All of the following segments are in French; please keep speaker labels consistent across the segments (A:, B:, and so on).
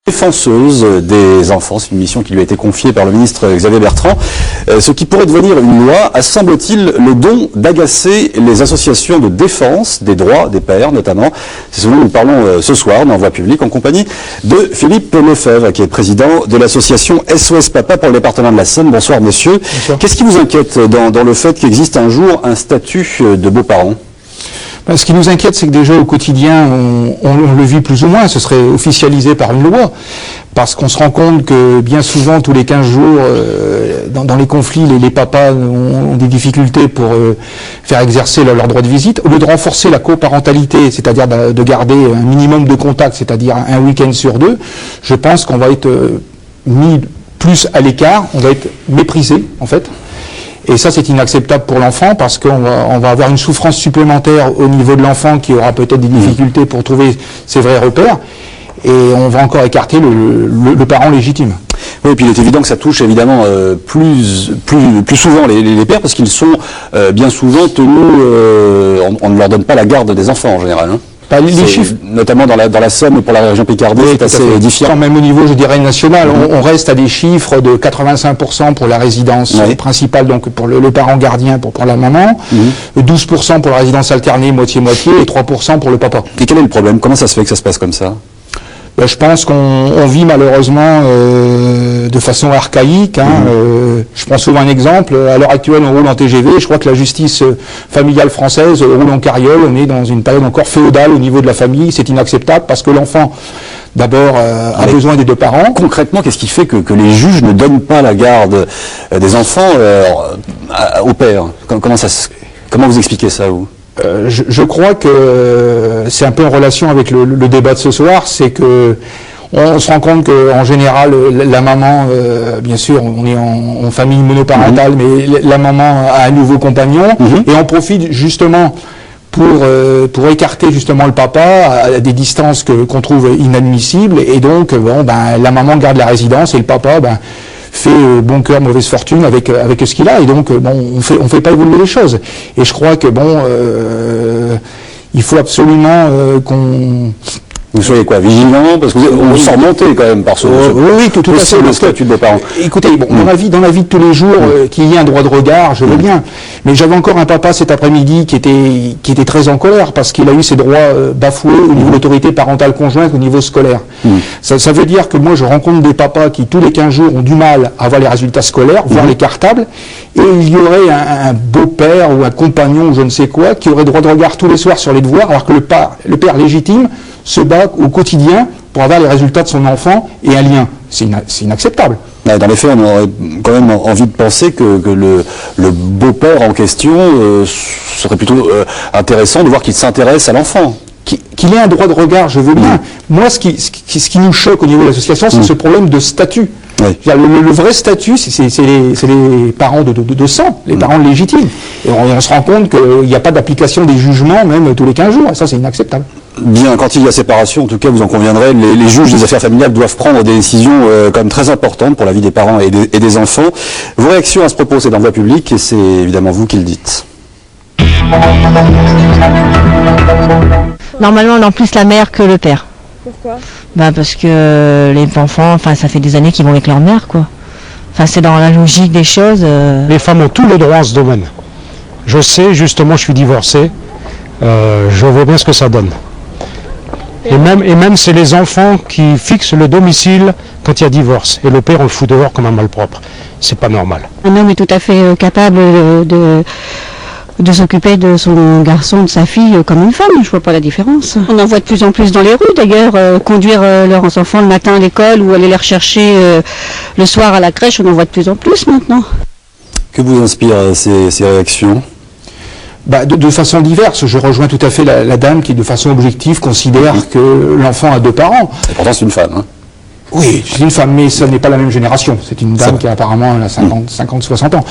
A: Défenseuse des enfants, c'est une mission qui lui a été confiée par le ministre Xavier Bertrand. Ce qui pourrait devenir une loi a, semble-t-il, le don d'agacer les associations de défense des droits des pères, notamment. C'est ce dont nous parlons ce soir dans Voix publique en compagnie de Philippe Lefebvre, qui est président de l'association SOS Papa pour le département de la Somme. Bonsoir, monsieur. Qu'est-ce qui vous inquiète dans le fait qu'existe un jour un statut de beaux-parents ?
B: Ce qui nous inquiète, c'est que déjà au quotidien, on le vit plus ou moins, ce serait officialisé par une loi, parce qu'on se rend compte que bien souvent, tous les 15 jours, dans les conflits, les papas ont des difficultés pour faire exercer leur droit de visite. Au lieu de renforcer la coparentalité, c'est-à-dire de garder un minimum de contact, c'est-à-dire un week-end sur 2, je pense qu'on va être mis plus à l'écart, on va être méprisé, en fait. Et ça, c'est inacceptable pour l'enfant parce qu'on va avoir une souffrance supplémentaire au niveau de l'enfant qui aura peut-être des difficultés pour trouver ses vrais repères. Et on va encore écarter le parent légitime.
A: Oui, et puis il est évident que ça touche évidemment plus souvent les pères parce qu'ils sont bien souvent tenus, on ne leur donne pas la garde des enfants en général. Hein.
B: Les chiffres,
A: notamment dans la Somme et pour la région Picardie, oui, c'est assez différent.
B: Même au niveau, je dirais, national, on reste à des chiffres de 85% pour la résidence principale, donc pour le parent gardien, pour la maman, 12% pour la résidence alternée, moitié-moitié, et 3% pour le papa.
A: Et quel est le problème? Comment ça se fait que ça se passe comme ça?
B: Je pense qu'on vit malheureusement de façon archaïque. Je prends souvent un exemple. À l'heure actuelle, on roule en TGV. Je crois que la justice familiale française roule en carriole. On est dans une période encore féodale au niveau de la famille. C'est inacceptable parce que l'enfant, d'abord, a besoin des deux parents.
A: Concrètement, qu'est-ce qui fait que les juges ne donnent pas la garde des enfants au père? Comment vous expliquez ça, vous?
B: Je crois que c'est un peu en relation avec le débat de ce soir, c'est que on se rend compte qu'en général, la maman, bien sûr, on est en famille monoparentale, mais la maman a un nouveau compagnon, et on profite justement pour écarter justement le papa à des distances qu'on trouve inadmissibles, et donc la maman garde la résidence et le papa fait bon cœur, mauvaise fortune avec ce qu'il a, et donc on fait pas évoluer les choses. Et je crois que il faut absolument qu'on...
A: Vous soyez quoi, vigilant, parce que vous sent monter quand même par ce
B: oui, tout à fait,
A: le statut de beaux-parents.
B: Écoutez, dans la vie de tous les jours, qu'il y ait un droit de regard, je veux bien. Mais j'avais encore un papa cet après-midi qui était très en colère parce qu'il a eu ses droits bafoués au niveau de l'autorité parentale conjointe au niveau scolaire. Ça veut dire que moi je rencontre des papas qui tous les 15 jours ont du mal à avoir les résultats scolaires, voire les cartables, et il y aurait un beau-père ou un compagnon ou je ne sais quoi qui aurait droit de regard tous les soirs sur les devoirs, alors que le père légitime se bat au quotidien pour avoir les résultats de son enfant et un lien. C'est inacceptable.
A: Dans les faits, on aurait quand même envie de penser que le beau-père en question serait plutôt intéressant de voir qu'il s'intéresse à l'enfant.
B: Qu'il ait un droit de regard, je veux bien. Moi, ce qui nous choque au niveau de l'association, c'est ce problème de statut. Le vrai statut, c'est les parents de sang, les parents légitimes. Et on se rend compte qu'il n'y a pas d'application des jugements, même tous les 15 jours. Et ça, c'est inacceptable.
A: Bien, quand il y a séparation, en tout cas, vous en conviendrez, les juges des affaires familiales doivent prendre des décisions quand même très importantes pour la vie des parents et des enfants. Vos réactions à ce propos, c'est dans Voix publique et c'est évidemment vous qui le dites.
C: Normalement, on a plus la mère que le père.
D: Pourquoi?
C: Parce que les enfants, ça fait des années qu'ils vont avec leur mère, quoi. C'est dans la logique des choses.
E: Les femmes ont tous les droits en ce domaine. Je sais, justement, je suis divorcé. Je vois bien ce que ça donne. Et même c'est les enfants qui fixent le domicile quand il y a divorce. Et le père, on le fout dehors comme un malpropre. C'est pas normal.
F: Un homme est tout à fait capable de s'occuper de son garçon, de sa fille, comme une femme. Je vois pas la différence. On en voit de plus en plus dans les rues, d'ailleurs. Conduire leurs enfants le matin à l'école ou aller les rechercher le soir à la crèche, on en voit de plus en plus maintenant.
A: Que vous inspirent ces réactions ?
B: De façon diverse. Je rejoins tout à fait la dame qui, de façon objective, considère que l'enfant a deux parents.
A: Et pourtant, c'est une femme. Hein.
B: Oui, c'est une femme, mais ce n'est pas la même génération. C'est une dame qui a apparemment 50, 60 ans.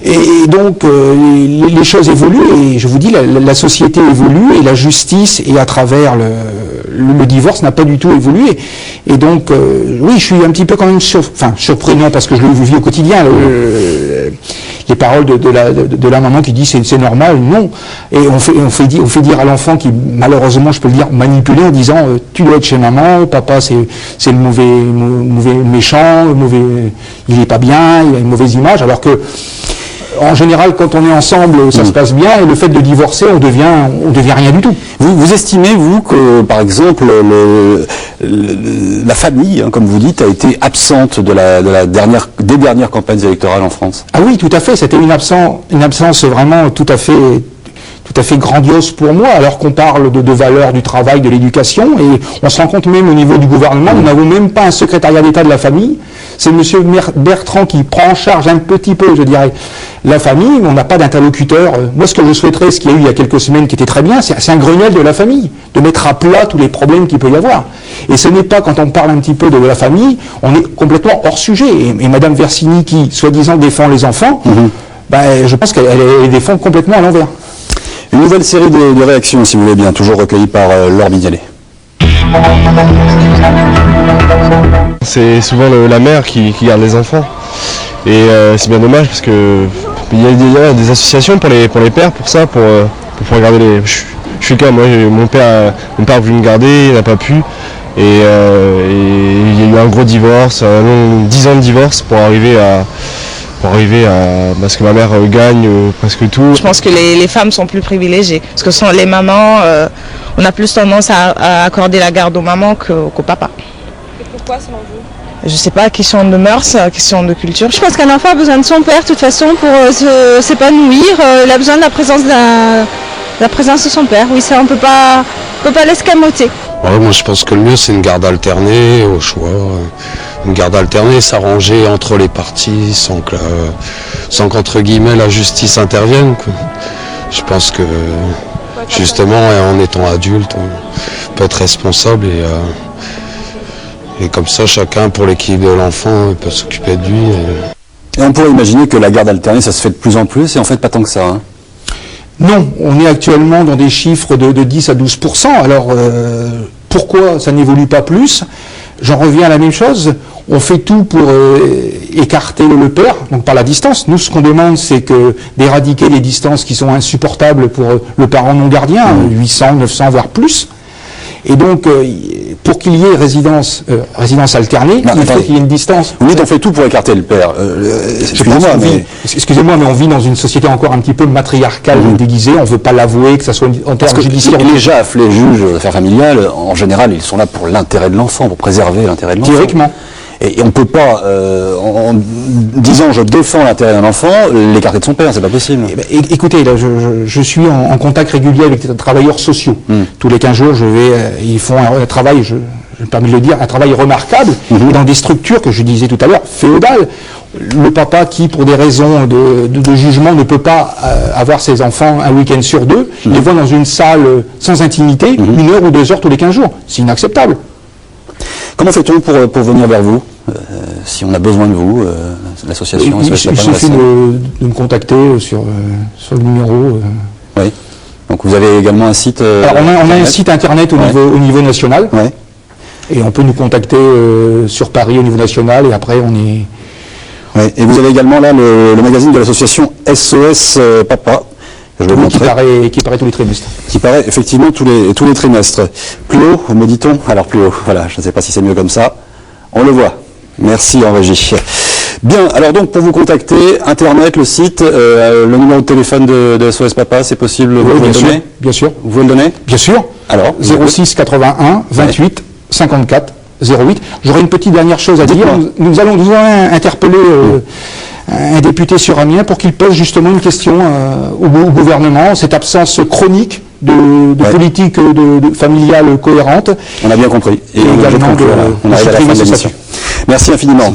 B: Et donc, les choses évoluent, et je vous dis, la société évolue, et la justice, et à travers le divorce, n'a pas du tout évolué. Et donc, oui, je suis un petit peu quand même surpris, non, parce que je le vis au quotidien. les paroles de la maman qui dit c'est normal, non. Et on fait dire à l'enfant qui, malheureusement, je peux le dire, manipulé en disant tu dois être chez maman, papa c'est le mauvais méchant, il est pas bien, il a une mauvaise image, alors que en général, quand on est ensemble, ça se passe bien, et le fait de divorcer, on devient rien du tout.
A: Vous estimez, vous, que, par exemple, la famille, hein, comme vous dites, a été absente des dernières campagnes électorales en France?
B: Ah oui, tout à fait. C'était une absence vraiment tout à fait grandiose pour moi, alors qu'on parle de valeurs du travail, de l'éducation, et on se rend compte même au niveau du gouvernement, nous n'avons même pas un secrétariat d'État de la famille. C'est M. Bertrand qui prend en charge un petit peu, je dirais, la famille. On n'a pas d'interlocuteur. Moi, ce que je souhaiterais, ce qu'il y a eu il y a quelques semaines qui était très bien, c'est un Grenelle de la famille, de mettre à plat tous les problèmes qu'il peut y avoir. Et ce n'est pas, quand on parle un petit peu de la famille, on est complètement hors sujet. Et Mme Versini, qui, soi-disant, défend les enfants, je pense qu'elle les défend complètement à l'envers.
A: Une nouvelle série de réactions, si vous voulez bien, toujours recueillies par Laure Mignalet.
D: C'est souvent la mère qui garde les enfants. Et c'est bien dommage parce que il y a des associations pour les pères pour ça, pour pouvoir garder les. Je suis le cas, moi mon père a voulu me garder, il n'a pas pu. Et il y a eu un gros divorce, 10 ans de divorce pour arriver à parce que ma mère gagne presque tout.
G: Je pense que les femmes sont plus privilégiées, parce que sont les mamans, on a plus tendance à accorder la garde aux mamans qu'aux papas.
H: Et pourquoi selon vous?
G: Je sais pas, question de mœurs, question de culture.
H: Je pense qu'un enfant a besoin de son père de toute façon pour s'épanouir, il a besoin de la présence de son père, oui, ça on peut pas l'escamoter.
I: Ouais, moi je pense que le mieux c'est une garde alternée au choix. Une garde alternée, s'arranger entre les parties sans qu'entre guillemets la justice intervienne, quoi. Je pense que justement en étant adulte, on peut être responsable et comme ça chacun pour l'équilibre de l'enfant peut s'occuper de lui.
A: Et on pourrait imaginer que la garde alternée ça se fait de plus en plus et en fait pas tant que ça. Hein.
B: Non, on est actuellement dans des chiffres de 10 à 12%. Alors, pourquoi ça n'évolue pas plus? J'en reviens à la même chose. On fait tout pour écarter le père, donc par la distance. Nous, ce qu'on demande, c'est d'éradiquer les distances qui sont insupportables pour le parent non gardien, 800, 900, voire plus. Et donc, pour qu'il y ait résidence alternée, il faut qu'il y ait une distance.
A: Vous dites on fait tout pour écarter le père.
B: Excusez-moi, mais on vit dans une société encore un petit peu matriarcale déguisée. On ne veut pas l'avouer, que ça soit en termes judiciaires.
A: Les JAF, les juges d'affaires familiales, en général, ils sont là pour l'intérêt de l'enfant, pour préserver l'intérêt de l'enfant.
B: Théoriquement.
A: Et on ne peut pas, en disant je défends l'intérêt d'un enfant, l'écarter de son père, c'est pas possible.
B: Écoutez, là, je suis en contact régulier avec des travailleurs sociaux. Tous les 15 jours, ils font un travail, je me permets de le dire, un travail remarquable, dans des structures que je disais tout à l'heure, féodales. Le papa qui, pour des raisons de jugement, ne peut pas avoir ses enfants un week-end sur deux, les voit dans une salle sans intimité, 1 heure ou 2 heures tous les 15 jours. C'est inacceptable.
A: Comment fait-on pour venir vers vous, si on a besoin de vous, l'association?
B: Il suffit de me contacter sur le numéro.
A: Oui. Donc vous avez également un site
B: Alors on a un site internet au niveau national.
A: Ouais.
B: Et on peut nous contacter sur Paris au niveau national et après on est...
A: Ouais. Et vous avez également là le magazine de l'association SOS Papa. Je vais
B: qui paraît tous les trimestres.
A: Qui paraît effectivement tous les trimestres. Plus haut, me dit-on? Alors plus haut, voilà, je ne sais pas si c'est mieux comme ça. On le voit. Merci en régie. Bien, alors donc pour vous contacter, Internet, le site, le numéro de téléphone de SOS Papa, c'est possible?
B: Oui,
A: vous pouvez le donner?
B: Bien sûr.
A: Vous pouvez le donner?
B: Bien sûr.
A: Alors
B: 06 81 28 54 08. J'aurais une petite dernière chose à dire. Nous allons interpeller un député sur Amiens pour qu'il pose justement une question au gouvernement, cette absence chronique de politique familiale cohérente.
A: On a bien compris. Et
B: également
A: on arrive à la fin de l'émission. Merci infiniment.